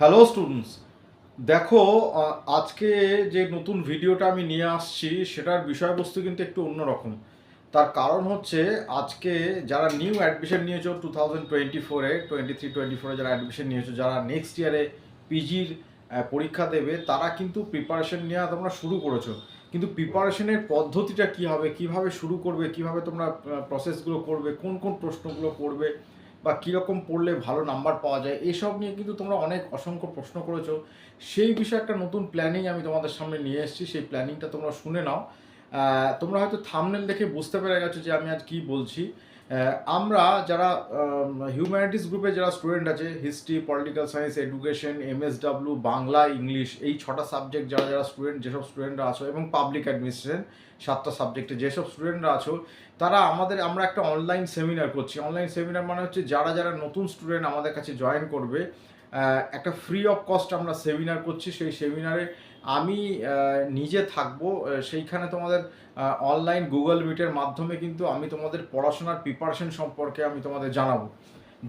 Hello students, দেখো আজকে যে নতুন ভিডিওটা আমি নিয়ে আসছি সেটার বিষয়বস্তু কিন্তু একটু অন্যরকম। তার কারণ হচ্ছে আজকে যারা নিউ অ্যাডমিশন নিয়েছো 2024-এ 23-24-এ যারা অ্যাডমিশন নিয়েছো, যারা নেক্সট ইয়ারে পিজির পরীক্ষা দেবে, তারা কিন্তু প্রিপারেশন নেওয়া তোমরা শুরু করেছো। কিন্তু প্রিপারেশনের পদ্ধতিটা কী হবে, কীভাবে শুরু করবে, কীভাবে তোমরা প্রসেসগুলো করবে, কোন কোন প্রশ্নগুলো করবে বা কীরকম পড়লে ভালো নাম্বার পাওয়া যায়, এসব নিয়ে কিন্তু তোমরা অনেক অসংখ্য প্রশ্ন করেছো। সেই বিষয়ে একটা নতুন প্ল্যানিং আমি তোমাদের সামনে নিয়ে এসেছি, সেই প্ল্যানিংটা তোমরা শুনে নাও। তোমরা হয়তো থাম্বনেল দেখে বুঝতে পেরে গেছো যে আমি আজ কী বলছি। আমরা যারা হিউম্যানিটিস গ্রুপে যারা স্টুডেন্ট আছে, history, political science, education, MSW, Bangla, English, এই 6টা সাবজেক্ট যারা যারা স্টুডেন্ট, যেসব স্টুডেন্টরা আছো, এবং পাবলিক অ্যাডমিনিস্ট্রেশন 7টা সাবজেক্টে যেসব স্টুডেন্টরা আছো, তারা আমরা একটা অনলাইন সেমিনার করছি। অনলাইন সেমিনার মানে হচ্ছে যারা যারা নতুন স্টুডেন্ট আমাদের কাছে জয়েন করবে, একটা ফ্রি অফ কস্ট আমরা সেমিনার করছি। সেই সেমিনারে আমি নিজে থাকবো। সেইখানে তোমাদের অনলাইন গুগল মিটের মাধ্যমে কিন্তু আমি তোমাদের পড়াশোনার প্রিপারেশন সম্পর্কে আমি তোমাদের জানাবো।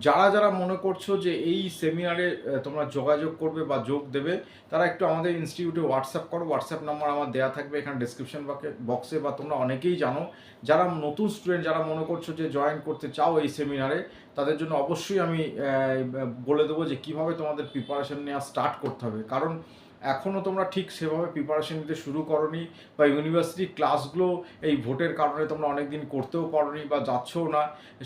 যারা যারা মনে করছো যে এই সেমিনারে তোমরা যোগাযোগ করবে বা যোগ দেবে, তারা একটু আমাদের ইনস্টিটিউটে হোয়াটসঅ্যাপ করো। হোয়াটসঅ্যাপ নাম্বার আমার দেওয়া থাকবে এখানে ডিসক্রিপশন বক্সে, বা তোমরা অনেকেই জানো। যারা নতুন স্টুডেন্ট, যারা মনে করছো যে জয়েন করতে চাও এই সেমিনারে, তাদের জন্য অবশ্যই আমি বলে দেবো যে কীভাবে তোমাদের প্রিপারেশন নেওয়া স্টার্ট করতে হবে। কারণ এখনও তোমরা ঠিক সেভাবে প্রিপারেশন নিতে শুরু করনি, বা ইউনিভার্সিটি ক্লাসগুলো এই ভোটের কারণে তোমরা অনেক দিন করতেও পারোনি বা যাচ্ছও না।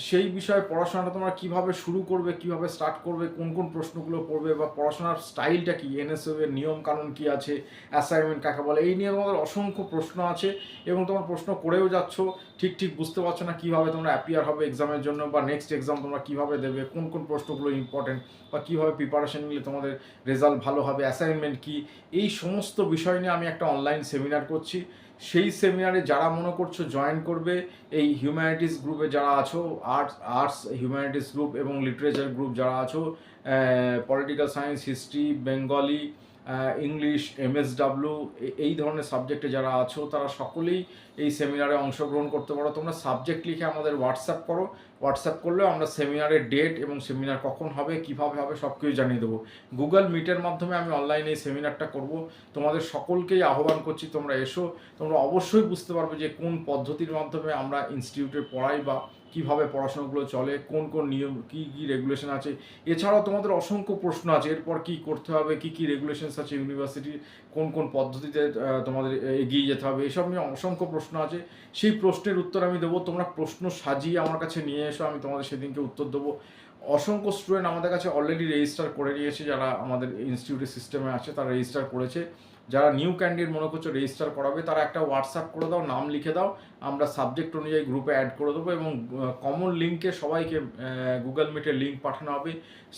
সেই বিষয়ে পড়াশোনাটা তোমরা কীভাবে শুরু করবে, কীভাবে স্টার্ট করবে, কোন কোন প্রশ্নগুলো পড়বে, বা পড়াশোনার স্টাইলটা কী, এনএসএও এর নিয়মকানুন কী আছে, অ্যাসাইনমেন্ট কাকে বলে, এই নিয়ে তোমাদের অসংখ্য প্রশ্ন আছে। এবং তোমরা প্রশ্ন করেও যাচ্ছ, ঠিক ঠিক বুঝতে পারছো না কীভাবে তোমরা অ্যাপিয়ার হবে এক্সামের জন্য, বা নেক্সট এক্সাম তোমরা কীভাবে দেবে, কোন কোন প্রশ্নগুলো ইম্পর্টেন্ট, বা কীভাবে প্রিপারেশন নিলে তোমাদের রেজাল্ট ভালো হবে, অ্যাসাইনমেন্ট কী, এই সমস্ত বিষয় নিয়ে আমি একটা অনলাইন সেমিনার করছি। সেই সেমিনারে যারা মনে করছো জয়েন করবে, এই হিউম্যানিটিস গ্রুপে যারা আছো, আর্টস হিউম্যানিটিস গ্রুপ এবং লিটারেচার গ্রুপ যারা আছো, political science, history, Bengali, English, MSW, এই ধরনের সাবজেক্টে যারা আছো, তারা সকলেই এই সেমিনারে অংশগ্রহণ করতে পারো। তোমরা সাবজেক্ট লিখে আমাদের হোয়াটসঅ্যাপ করো। হোয়াটসঅ্যাপ করলেও আমরা সেমিনারের ডেট এবং সেমিনার কখন হবে, কীভাবে হবে, সব কিছু জানিয়ে দেবো। গুগল মিটের মাধ্যমে আমি অনলাইনে এই সেমিনারটা করব। তোমাদের সকলকেই আহ্বান করছি, তোমরা এসো। তোমরা অবশ্যই বুঝতে পারবে যে কোন পদ্ধতির মাধ্যমে আমরা ইনস্টিটিউটে পড়াই, বা কীভাবে পড়াশোনাগুলো চলে, কোন কোন নিয়ম, কী কী রেগুলেশন আছে। এছাড়াও তোমাদের অসংখ্য প্রশ্ন আছে, এরপর কী করতে হবে, কী কী রেগুলেশনস আছে ইউনিভার্সিটির, কোন কোন পদ্ধতিতে তোমাদের এগিয়ে যেতে হবে, এসব নিয়ে অসংখ্য প্রশ্ন আছে। সেই প্রশ্নের উত্তর আমি দেবো। তোমরা প্রশ্ন সাজিয়ে আমার কাছে নিয়ে এসো, আমি তোমাদের সেদিনকে উত্তর দেবো। অসংখ্য স্টুডেন্ট আমাদের কাছে অলরেডি রেজিস্টার করে নিয়েছে, যারা আমাদের ইনস্টিটিউটের সিস্টেমে আছে তারা রেজিস্টার করেছে। যারা নিউ ক্যান্ডিডেট মনে করছো রেজিস্টার করাবে, তারা একটা হোয়াটসঅ্যাপ করে দাও, নাম লিখে দাও, আমরা সাবজেক্ট অনুযায়ী গ্রুপে অ্যাড করে দেবো। এবং কমন লিঙ্কে সবাইকে গুগল মিটের লিঙ্ক পাঠানো হবে।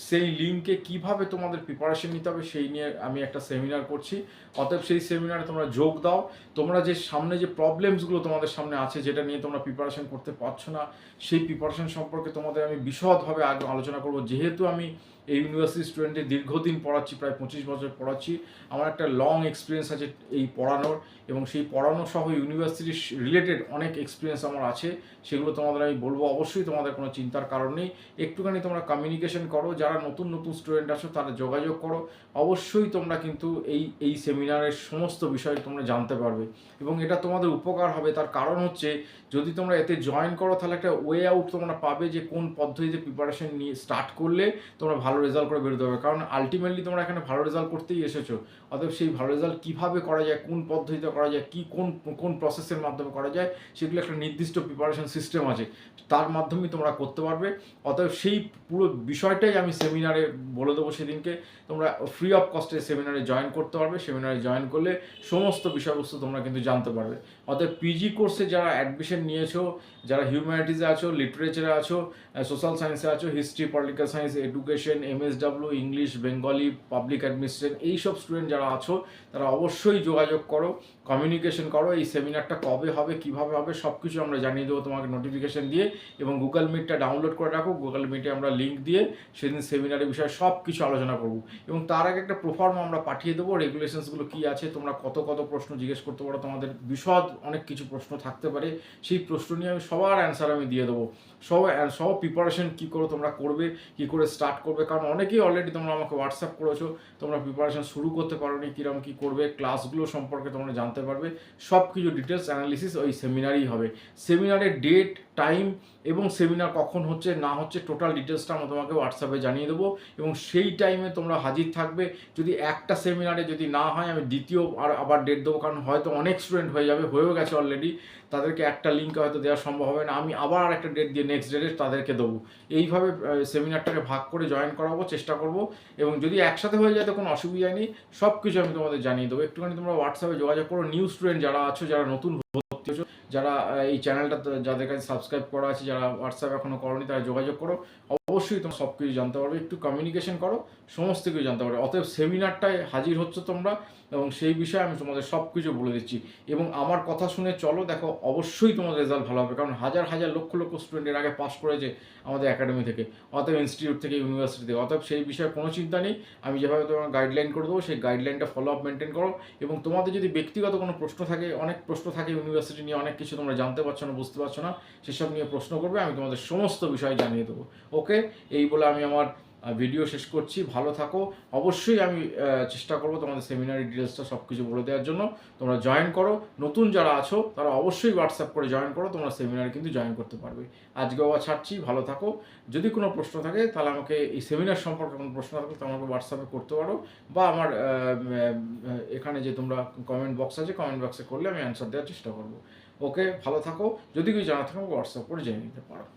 সেই লিঙ্কে কিভাবে তোমাদের প্রিপারেশন নিতে হবে সেই নিয়ে আমি একটা সেমিনার করছি। অতএব সেই সেমিনারে তোমরা যোগ দাও। তোমরা যে সামনে যে প্রবলেমসগুলো তোমাদের সামনে আছে, যেটা নিয়ে তোমরা প্রিপারেশন করতে পারছো না, সেই প্রিপারেশন সম্পর্কে তোমাদের আমি বিশদভাবে আগে আলোচনা করব। যেহেতু আমি এই ইউনিভার্সিটি স্টুডেন্টদের দীর্ঘদিন পড়াচ্ছি, প্রায় 25 বছর পড়াচ্ছি, আমার একটা লং এক্সপিরিয়েন্স আছে এই পড়ানোর, এবং সেই পড়ানো সহ ইউনিভার্সিটি রিলেটেড অনেক এক্সপিরিয়েন্স আমার আছে, সেগুলো তোমাদের আমি বলবো। অবশ্যই তোমাদের কোনো চিন্তার কারণ নেই। একটুখানি তোমরা কমিউনিকেশন করো, যারা নতুন নতুন স্টুডেন্ট আছো তারা যোগাযোগ করো। অবশ্যই তোমরা কিন্তু এই সেমিনারের সমস্ত বিষয় তোমরা জানতে পারবে, এবং এটা তোমাদের উপকার হবে। তার কারণ হচ্ছে, যদি তোমরা এতে জয়েন করো, তাহলে একটা ওয়ে আউট তোমরা পাবে যে কোন পদ্ধতিতে প্রিপারেশন নিয়ে স্টার্ট করলে তোমরা ভালো রেজাল্ট করে বেরোতে হবে। কারণ আলটিমেটলি তোমরা এখানে ভালো রেজাল্ট করতেই এসেছো। অতএব সেই ভালো রেজাল্ট কীভাবে করা যায়, কোন পদ্ধতিতে করা যায়, কী কোন কোন প্রসেসের মাধ্যমে করা যায়, সেগুলো একটা নির্দিষ্ট প্রিপারেশন সিস্টেম আছে, তার মাধ্যমেই তোমরা করতে পারবে। অতএব সেই পুরো বিষয়টাই আমি সেমিনারে বলে দেবো সেদিনকে। তোমরা ফ্রি অফ কস্টে সেমিনারে জয়েন করতে পারবে। সেমিনারে জয়েন করলে সমস্ত বিষয়বস্তু তোমরা কিন্তু জানতে পারবে। অতএব পিজি কোর্সে যারা অ্যাডমিশন নিয়েছো, যারা হিউম্যানিটিসে আছো, লিটারেচারে আছো, সোশ্যাল সায়েন্সে আছো, history, political science, education, MSW, English, Bengali, public administration, এইসব স্টুডেন্ট যারা আছো, তারা অবশ্যই যোগাযোগ করো, কমিউনিকেশন করো। এই সেমিনারটা কবে হবে, কীভাবে হবে, সব কিছু আমরা জানিয়ে দেবো তোমাকে নোটিফিকেশন দিয়ে। এবং গুগল মিটটা ডাউনলোড করে রাখো, গুগল মিটে আমরা লিঙ্ক দিয়ে সেদিন সেমিনারের বিষয়ে সব কিছু আলোচনা করব। এবং তার আগে একটা প্রোফর্মা আমরা পাঠিয়ে দেবো, রেগুলেশনসগুলো কী আছে, তোমরা কত কত প্রশ্ন জিজ্ঞেস করতে পারো, তোমাদের বিশদ অনেক কিছু প্রশ্ন থাকতে পারে, সেই প্রশ্ন নিয়ে আমি সবার অ্যান্সার আমি দিয়ে দেবো। সব প্রিপারেশন কী করে তোমরা করবে, কী করে স্টার্ট করবে, কারণ অনেকেই অলরেডি তোমরা আমাকে হোয়াটসঅ্যাপ করেছো, তোমরা প্রিপারেশন শুরু করতে পারো নি, কীরকম কী করবে, ক্লাসগুলো সম্পর্কে তোমরা জানতে পারবে। সব কিছু ডিটেলস অ্যানালিসিস ওই সেমিনারেই হবে। সেমিনারের ডেট, টাইম এবং সেমিনার কখন হচ্ছে না হচ্ছে টোটাল ডিটেলসটা আমি তোমাকে হোয়াটসঅ্যাপে জানিয়ে দেবো, এবং সেই টাইমে তোমরা হাজির থাকবে। যদি একটা সেমিনারে যদি না হয়, আমি দ্বিতীয় আবার ডেট দেবো, কারণ হয়তো অনেক স্টুডেন্ট হয়ে যাবে, হয়েও গেছে অলরেডি, তাদেরকে একটা লিঙ্ক হয়তো দেওয়া সম্ভব হবে না, আমি আবার আরেকটা ডেট দিয়ে নেক্সট ডেটে তাদেরকে দেবো। এইভাবে সেমিনারটাকে ভাগ করে জয়েন করাবো, চেষ্টা করব। এবং যদি একসাথে হয়ে যায় তো কোনো অসুবিধা নেই, সব কিছু আমি তোমাদের জানিয়ে দেবো। একটুখানি তোমরা হোয়াটসঅ্যাপে যোগাযোগ করো। নিউ স্টুডেন্ট যারা আছো, যারা নতুন ভর্তি হয়েছো, যারা এই চ্যানেলটা যাদের কাছে সাবস্ক্রাইব করা আছে, যারা হোয়াটসঅ্যাপ এখনও করোনি, তারা যোগাযোগ করো। অবশ্যই তোমরা সব কিছু জানতে পারবে, একটু কমিউনিকেশন করো, সমস্ত কিছু জানতে পারবে। অতএব সেমিনারটায় হাজির হচ্ছে তোমরা, এবং সেই বিষয়ে আমি তোমাদের সব কিছু বলে দিচ্ছি। এবং আমার কথা শুনে চলো, দেখো অবশ্যই তোমাদের রেজাল্ট ভালো হবে, কারণ হাজার হাজার লক্ষ লক্ষ স্টুডেন্ট এর আগে পাস করেছে আমাদের একাডেমি থেকে, অতএব ইনস্টিটিউট থেকে, ইউনিভার্সিটি থেকে। অতএব সেই বিষয়ে কোনো চিন্তা নেই, আমি যেভাবে তোমার গাইডলাইন করে দেবো সেই গাইডলাইনটা ফলো আপ মেনটেন করো। এবং তোমাদের যদি ব্যক্তিগত কোনো প্রশ্ন থাকে, অনেক প্রশ্ন থাকে ইউনিভার্সিটি নিয়ে, অনেক কিছু তোমরা জানতে পারছো না, বুঝতে পারছো না, সেসব নিয়ে প্রশ্ন করবে, আমি তোমাদের সমস্ত বিষয় জানিয়ে দেবো। ওকে, এই বলে আমি আমার ভিডিও শেষ করছি। ভালো থাকো। অবশ্যই আমি চেষ্টা করবো তোমাদের সেমিনারি ডিটেলসটা সব কিছু বলে দেওয়ার জন্য। তোমরা জয়েন করো, নতুন যারা আছো তারা অবশ্যই হোয়াটসঅ্যাপ করে জয়েন করো, তোমরা সেমিনারে কিন্তু জয়েন করতে পারবে। আজকে আবার ছাড়ছি, ভালো থাকো। যদি কোনো প্রশ্ন থাকে তাহলে আমাকে এই সেমিনার সম্পর্কে কোনো প্রশ্ন থাকলে তো আমাকে হোয়াটসঅ্যাপে করতে পারো, বা আমার এখানে যে তোমরা কমেন্ট বক্স আছে, কমেন্ট বক্সে করলে আমি অ্যান্সার দেওয়ার চেষ্টা করবো। ওকে, ভালো থাকো। যদি কিছু জানা থাকে আমাকে হোয়াটসঅ্যাপ করে জেনে নিতে পারো।